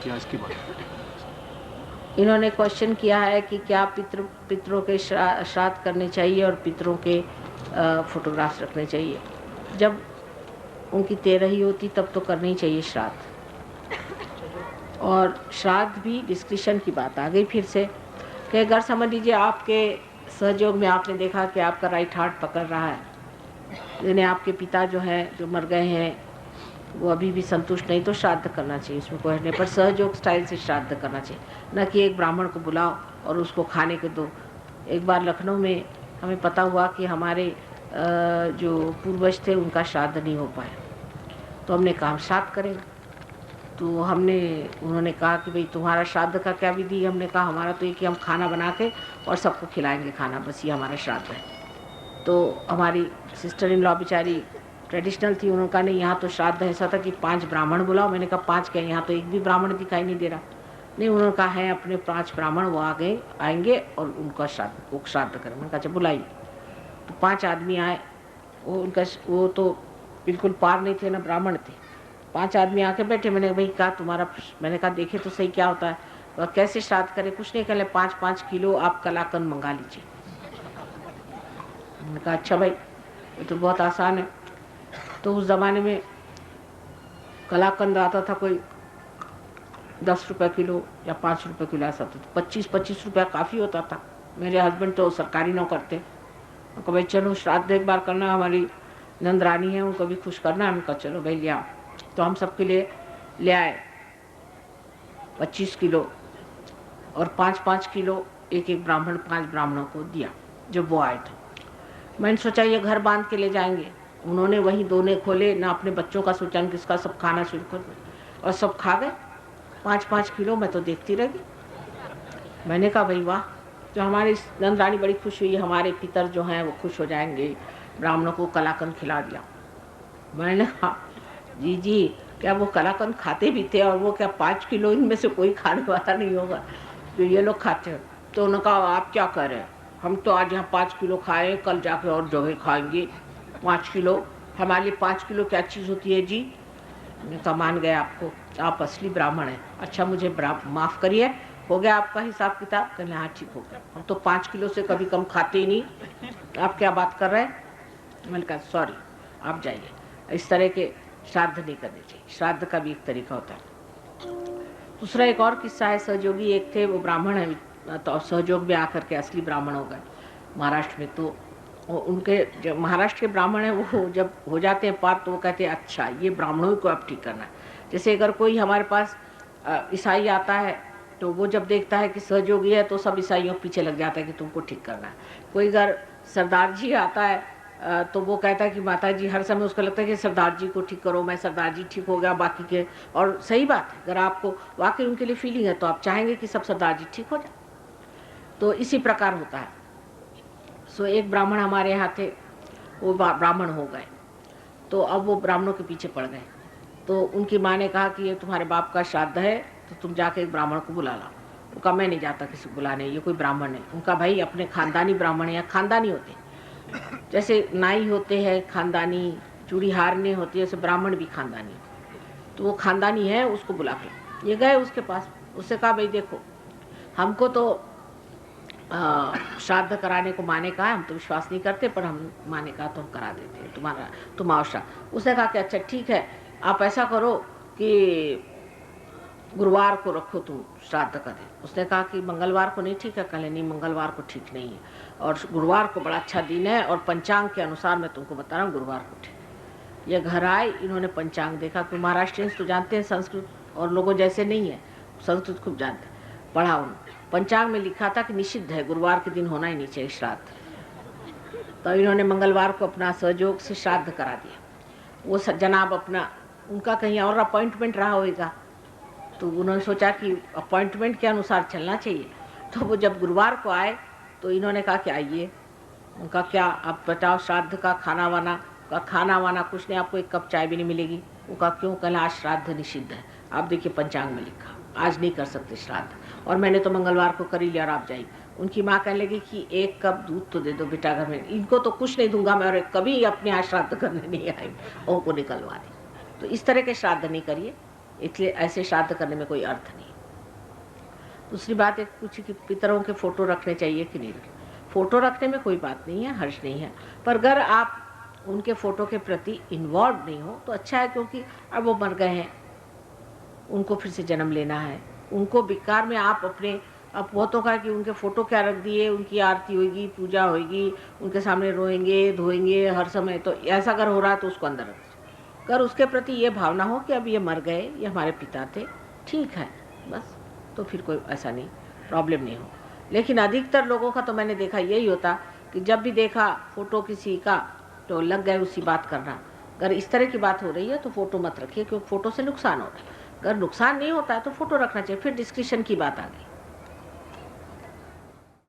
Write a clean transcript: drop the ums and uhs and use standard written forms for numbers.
किया, इसकी बात। इन्होंने क्वेश्चन किया है कि क्या पितरों के श्राद्ध करने चाहिए और पितरों के फोटोग्राफ्स रखने चाहिए। जब उनकी तेरही होती तब तो करना ही चाहिए श्राद्ध। और श्राद्ध भी डिस्क्रिशन की बात आ गई फिर से कि अगर समझ लीजिए आपके सहयोग में आपने देखा कि आपका राइट हार्ट पकड़ रहा है, यानी आपके पिता जो है जो मर गए हैं वो अभी भी संतुष्ट नहीं, तो श्राद्ध करना चाहिए, उसमें कोई नहीं, पर सहयोग स्टाइल से श्राद्ध करना चाहिए, न कि एक ब्राह्मण को बुलाओ और उसको खाने को दो। एक बार लखनऊ में हमें पता हुआ कि हमारे जो पूर्वज थे उनका श्राद्ध नहीं हो पाया, तो हमने कहा हम श्राद्ध करेंगे। तो उन्होंने कहा कि भाई तुम्हारा श्राद्ध का क्या विधि है। हमने कहा हमारा तो ये कि हम खाना बना के और सबको खिलाएंगे खाना, बस ये हमारा श्राद्ध है। तो हमारी सिस्टर इन लॉ बेचारी ट्रेडिशनल थी, उन्होंने कहा नहीं यहाँ तो श्राद्ध ऐसा था कि 5 ब्राह्मण बुलाओ। मैंने कहा 5 क्या, यहाँ तो एक भी ब्राह्मण दिखाई नहीं दे रहा। नहीं, उन्होंने कहा है अपने 5 ब्राह्मण वो आएंगे और उनका श्राद्ध करें। मैंने कहा अच्छा बुलाइए। तो 5 आदमी आए, वो तो बिल्कुल पार नहीं थे, ना ब्राह्मण थे। 5 आदमी आके बैठे। मैंने भाई कहा तुम्हारा, मैंने कहा देखे तो सही क्या होता है, वह कैसे श्राद्ध करे। कुछ नहीं, कहले 5-5 किलो आप कलाकंद मंगा लीजिए। मैंने कहा अच्छा भाई ये तो बहुत आसान है। तो उस ज़माने में कलाकंद आता था कोई 10 रुपये किलो या 5 रुपये किलो ऐसा, तो 25-25 रुपया काफ़ी होता था। मेरे हस्बैंड तो सरकारी नौकर थे। उनको भाई चलो श्राद्ध एक बार करना, हमारी नंदरानी है उनको भी खुश करना। हमने कहा चलो भाई ले आओ। तो हम सबके लिए ले आए 25 किलो और 5-5 किलो एक ब्राह्मण 5 ब्राह्मणों को दिया जो वो आए थे। मैंने सोचा ये घर बांध के ले जाएंगे। उन्होंने वही दोने खोले, ना अपने बच्चों का सोचा न किसका, सब खाना शुरू कर और सब खा गए 5-5 किलो। मैं तो देखती रह गई। मैंने कहा भाई वाह, जो हमारी नंदरानी बड़ी खुश हुई, हमारे पितर जो हैं वो खुश हो जाएंगे, ब्राह्मणों को कलाकंद खिला दिया। मैंने कहा जी क्या वो कलाकंद खाते भी थे, और वो क्या 5 किलो इनमें से कोई खाने वाला नहीं होगा जो ये लोग खाते हैं। तो उन्होंने कहा आप क्या कर रहे हैं, हम तो आज यहाँ 5 किलो खाए, कल जाके और जगह खाएंगे 5 किलो। हमारे लिए 5 किलो क्या चीज़ होती है जी। मैंने कहा मान गए आपको, आप असली ब्राह्मण हैं। अच्छा मुझे माफ़ करिए, हो गया आपका हिसाब किताब। कहने हाँ ठीक हो गया, हम तो 5 किलो से कभी कम खाते ही नहीं, आप क्या बात कर रहे हैं। मैंने कहा सॉरी आप जाइए। इस तरह के श्राद्ध नहीं करने चाहिए, श्राद्ध का भी एक तरीका होता है। दूसरा एक और किस्सा है, सहयोगी एक थे, वो ब्राह्मण है, तो सहयोग में आकर के असली ब्राह्मण हो गए महाराष्ट्र में। तो उनके जो महाराष्ट्र के ब्राह्मण हैं वो जब हो जाते हैं पार, तो वो कहते हैं अच्छा ये ब्राह्मणों को अब ठीक करना है। जैसे अगर कोई हमारे पास ईसाई आता है तो वो जब देखता है कि सहयोगी है तो सब ईसाइयों के पीछे लग जाता है कि तुमको ठीक करना है। कोई अगर सरदार जी आता है तो वो कहता है कि माता जी, हर समय उसको लगता है कि सरदार जी को ठीक करो, मैं सरदार जी ठीक हो गया बाकी के। और सही बात है, अगर आपको वाकई उनके लिए फीलिंग है तो आप चाहेंगे कि सब सरदार जी ठीक हो जाए। तो इसी प्रकार होता है। सो एक ब्राह्मण हमारे यहाँ थे, वो ब्राह्मण हो गए, तो अब वो ब्राह्मणों के पीछे पड़ गए। तो उनकी माँ ने कहा कि ये तुम्हारे बाप का श्राद्ध है तो तुम जाके एक ब्राह्मण को बुला लाओ। उनका मैं नहीं जाता किसी को बुलाने, ये कोई ब्राह्मण नहीं। उनका भाई अपने खानदानी ब्राह्मण है, खानदानी होते जैसे नाई होते हैं खानदानी, चूड़ी हारने होती है, जैसे ब्राह्मण भी खानदानी। तो वो खानदानी है, उसको बुला के ये गए उसके पास। उससे कहा भाई देखो हमको तो श्राद्ध कराने को माने कहा, हम तो विश्वास नहीं करते, पर हम माने कहा तो हम करा देते हैं तुम आओ श्राद्ध। उसने कहा कि अच्छा ठीक है, आप ऐसा करो कि गुरुवार को रखो तुम श्राद्ध का दिन। उसने कहा कि मंगलवार को नहीं ठीक है। कहे नहीं मंगलवार को ठीक नहीं है, और गुरुवार को बड़ा अच्छा दिन है, और पंचांग के अनुसार मैं तुमको बता रहा हूँ गुरुवार को ठीक। ये घर आए, इन्होंने पंचांग देखा, कि महाराष्ट्रियंस तो जानते हैं संस्कृत, और लोगों जैसे नहीं है, संस्कृत खूब जानते। पढ़ा उन्होंने, पंचांग में लिखा था कि निषिद्ध है, गुरुवार के दिन होना ही नहीं चाहिए श्राद्ध। तो इन्होंने मंगलवार को अपना सहयोग से श्राद्ध करा दिया। वो जनाब अपना, उनका कहीं और अपॉइंटमेंट रहा होगा, तो उन्होंने सोचा कि अपॉइंटमेंट के अनुसार चलना चाहिए। तो वो जब गुरुवार को आए तो इन्होंने कहा कि आइए। उनका क्या आप बताओ, श्राद्ध का खाना वाना कुछ नहीं, आपको एक कप चाय भी नहीं मिलेगी। उनका क्यों, कल आज श्राद्ध निषिद्ध है, आप देखिए पंचांग में लिखा आज नहीं कर सकते श्राद्ध, और मैंने तो मंगलवार को कर ही लिया और आप जाइए। उनकी माँ कहने लगी कि एक कप दूध तो दे दो बेटा घर में, इनको तो कुछ नहीं दूंगा मैं, और कभी अपने यहाँ श्राद्ध करने नहीं आई, उनको निकलवा दी। तो इस तरह के श्राद्ध नहीं करिए, इसलिए ऐसे श्राद्ध करने में कोई अर्थ नहीं। दूसरी बात एक पूछी कि पितरों के फ़ोटो रखने चाहिए कि नहीं रखने। फ़ोटो रखने में कोई बात नहीं है, हर्ज नहीं है, पर अगर आप उनके फ़ोटो के प्रति इन्वॉल्व नहीं हो तो अच्छा है, क्योंकि अब वो मर गए हैं, उनको फिर से जन्म लेना है। उनको बेकार में आप अपने, अब वो तो कहा कि उनके फ़ोटो क्या रख दिए, उनकी आरती होगी, पूजा होगी, उनके सामने रोएंगे धोएंगे हर समय, तो ऐसा अगर हो रहा है तो उसको अंदर रख दीजिए। अगर उसके प्रति ये भावना हो कि अब ये मर गए, ये हमारे पिता थे, ठीक है, बस, तो फिर कोई ऐसा नहीं, प्रॉब्लम नहीं हो। लेकिन अधिकतर लोगों का तो मैंने देखा यही होता कि जब भी देखा फ़ोटो किसी का तो लग गए उसी बात करना। अगर इस तरह की बात हो रही है तो फ़ोटो मत रखिए, क्योंकि फ़ोटो से नुकसान होता है। अगर नुकसान नहीं होता है तो फ़ोटो रखना चाहिए। फिर डिस्कशन की बात आ गई।